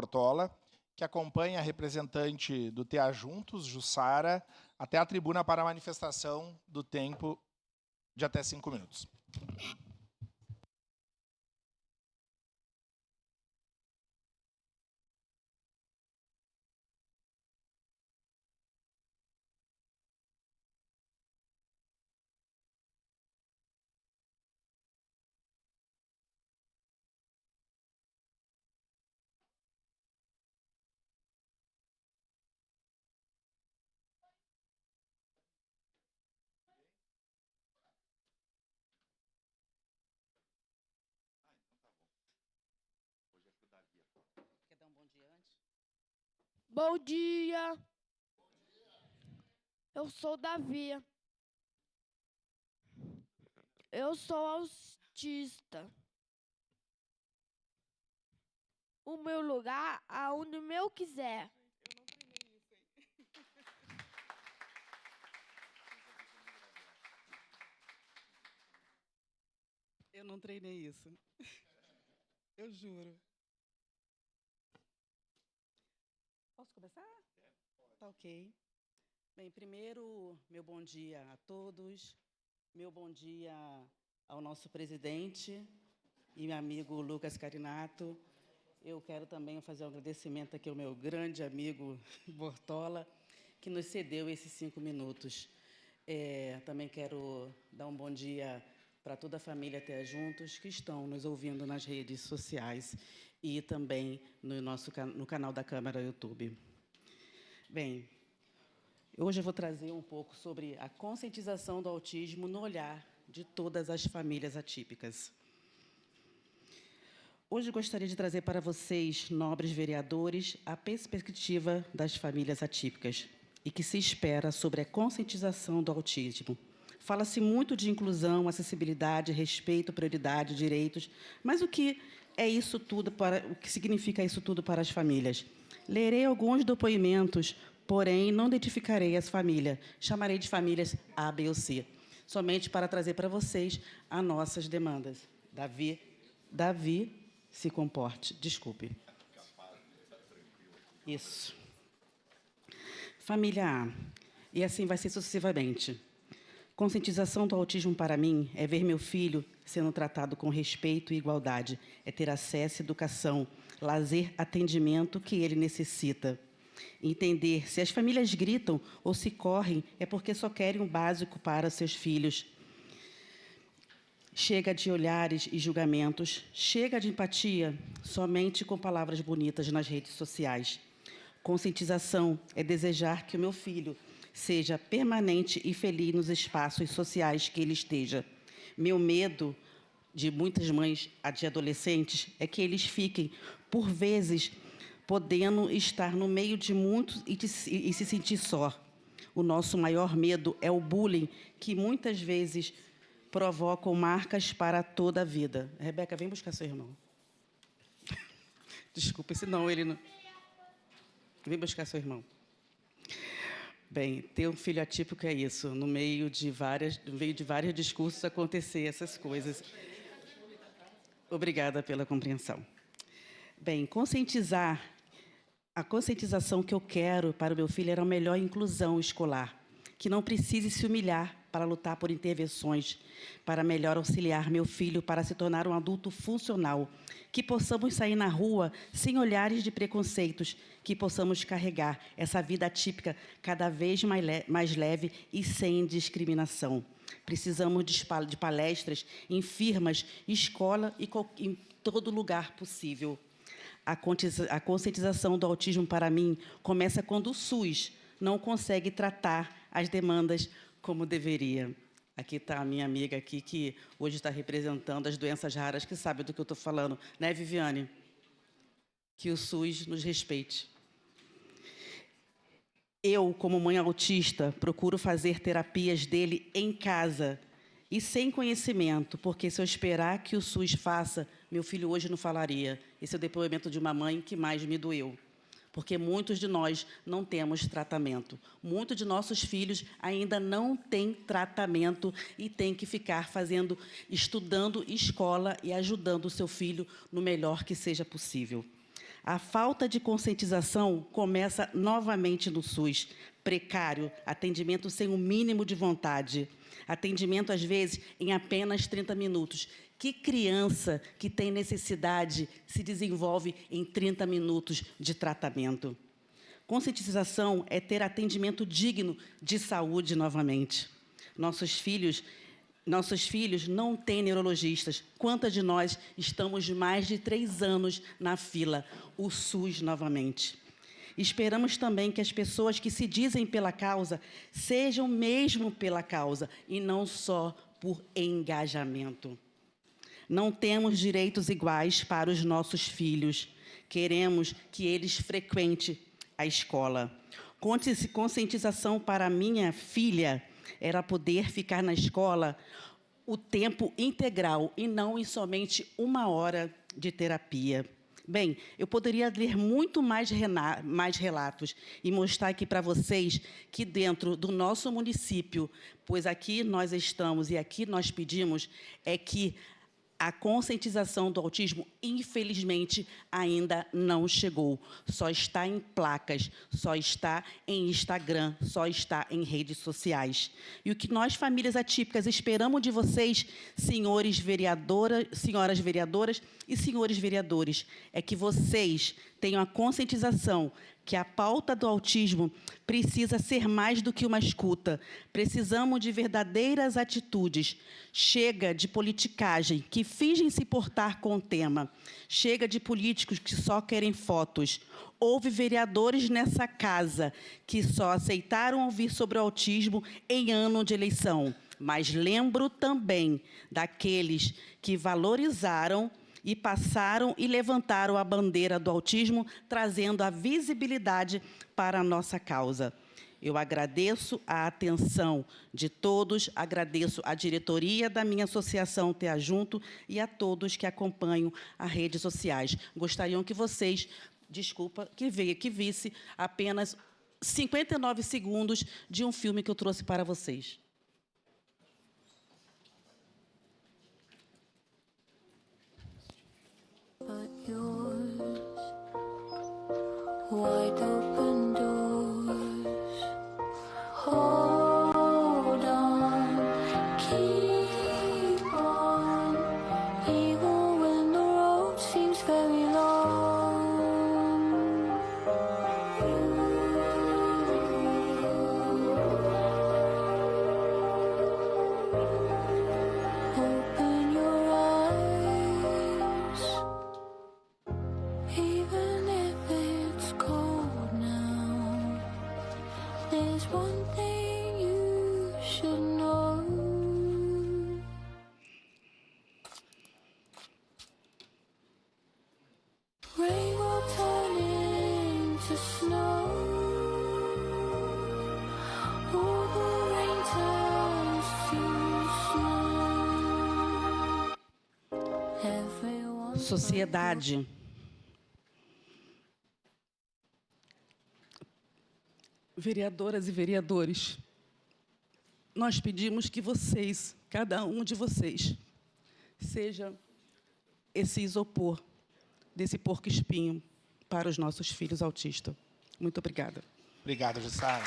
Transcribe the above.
Bortola, que acompanha a representante do TEA Juntos, Jussara, até a tribuna para a manifestação do tempo de até 5 minutos. Quer dar um bom dia antes? Bom dia. Eu sou Davi. Eu sou autista. O meu lugar aonde eu quiser. Eu não treinei isso. Eu juro. Posso começar? Tá ok. Bem, primeiro, meu bom dia a todos. Meu bom dia ao nosso presidente e meu amigo Lucas Carinato. Eu quero também fazer um agradecimento aqui ao meu grande amigo Bortola, que nos cedeu esses 5 minutos. Também quero dar um bom dia para toda a família TEA Juntos, que estão nos ouvindo nas redes sociais e também no canal da Câmara YouTube. Bem, hoje eu vou trazer um pouco sobre a conscientização do autismo no olhar de todas as famílias atípicas. Hoje eu gostaria de trazer para vocês, nobres vereadores, a perspectiva das famílias atípicas e que se espera sobre a conscientização do autismo. Fala-se muito de inclusão, acessibilidade, respeito, prioridade, direitos, mas o que significa isso tudo para as famílias? Lerei alguns depoimentos, porém não identificarei as famílias. Chamarei de famílias A, B ou C, somente para trazer para vocês as nossas demandas. Davi, se comporte. Desculpe. Isso. Família A. E assim vai ser sucessivamente. Conscientização do autismo para mim é ver meu filho sendo tratado com respeito e igualdade, é ter acesso à educação, lazer, atendimento que ele necessita. Entender se as famílias gritam ou se correm é porque só querem o básico para seus filhos. Chega de olhares e julgamentos, chega de empatia somente com palavras bonitas nas redes sociais. Conscientização é desejar que o meu filho seja permanente e feliz nos espaços sociais que ele esteja. Meu medo de muitas mães de adolescentes é que eles fiquem, por vezes, podendo estar no meio de muitos e se sentir só. O nosso maior medo é o bullying, que muitas vezes provocam marcas para toda a vida. Rebeca, vem buscar seu irmão. Desculpa, senão ele não... Vem buscar seu irmão. Bem, ter um filho atípico é isso. No meio de vários discursos acontecer essas coisas. Obrigada pela compreensão. Bem, a conscientização que eu quero para o meu filho era a melhor inclusão escolar, que não precise se humilhar para lutar por intervenções, para melhor auxiliar meu filho para se tornar um adulto funcional, que possamos sair na rua sem olhares de preconceitos, que possamos carregar essa vida atípica cada vez mais leve e sem discriminação. Precisamos de palestras em firmas, escola e em todo lugar possível. A conscientização do autismo, para mim, começa quando o SUS não consegue tratar as demandas como deveria. Aqui está a minha amiga aqui, que hoje está representando as doenças raras, que sabe do que eu estou falando. Né, Viviane? Que o SUS nos respeite. Eu, como mãe autista, procuro fazer terapias dele em casa e sem conhecimento, porque se eu esperar que o SUS faça, meu filho hoje não falaria. Esse é o depoimento de uma mãe que mais me doeu. Porque muitos de nós não temos tratamento. Muitos de nossos filhos ainda não têm tratamento e têm que ficar estudando escola e ajudando o seu filho no melhor que seja possível. A falta de conscientização começa novamente no SUS. Precário, atendimento sem o mínimo de vontade. Atendimento, às vezes, em apenas 30 minutos. Que criança que tem necessidade se desenvolve em 30 minutos de tratamento? Conscientização é ter atendimento digno de saúde novamente. Nossos filhos não têm neurologistas. Quantas de nós estamos mais de 3 anos na fila? O SUS novamente. Esperamos também que as pessoas que se dizem pela causa sejam mesmo pela causa e não só por engajamento. Não temos direitos iguais para os nossos filhos. Queremos que eles frequentem a escola. Conscientização para minha filha era poder ficar na escola o tempo integral e não em somente 1 hora de terapia. Bem, eu poderia ler muito mais relatos e mostrar aqui para vocês que dentro do nosso município, pois aqui nós estamos e aqui nós pedimos, é que a conscientização do autismo, infelizmente, ainda não chegou. Só está em placas, só está em Instagram, só está em redes sociais. E o que nós, famílias atípicas, esperamos de vocês, senhoras vereadoras e senhores vereadores, é que vocês tenham a conscientização que a pauta do autismo precisa ser mais do que uma escuta. Precisamos de verdadeiras atitudes. Chega de politicagem, que fingem se portar com o tema. Chega de políticos que só querem fotos. Houve vereadores nessa casa que só aceitaram ouvir sobre o autismo em ano de eleição. Mas lembro também daqueles que valorizaram e passaram e levantaram a bandeira do autismo, trazendo a visibilidade para a nossa causa. Eu agradeço a atenção de todos, agradeço a diretoria da minha associação TEA Junto e a todos que acompanham as redes sociais. Gostariam que vocês, que visse apenas 59 segundos de um filme que eu trouxe para vocês. But yours, wide open doors, hold on, keep on, even when the road seems very long. Open your eyes. Even if it's cold now, there's one thing you should know. Rain will turn into snow. All the rain turns to snow. Everyone Sociedade. Vereadoras e vereadores, nós pedimos que vocês, cada um de vocês, seja esse isopor desse porco-espinho para os nossos filhos autistas. Muito obrigada. Obrigado, Jussara.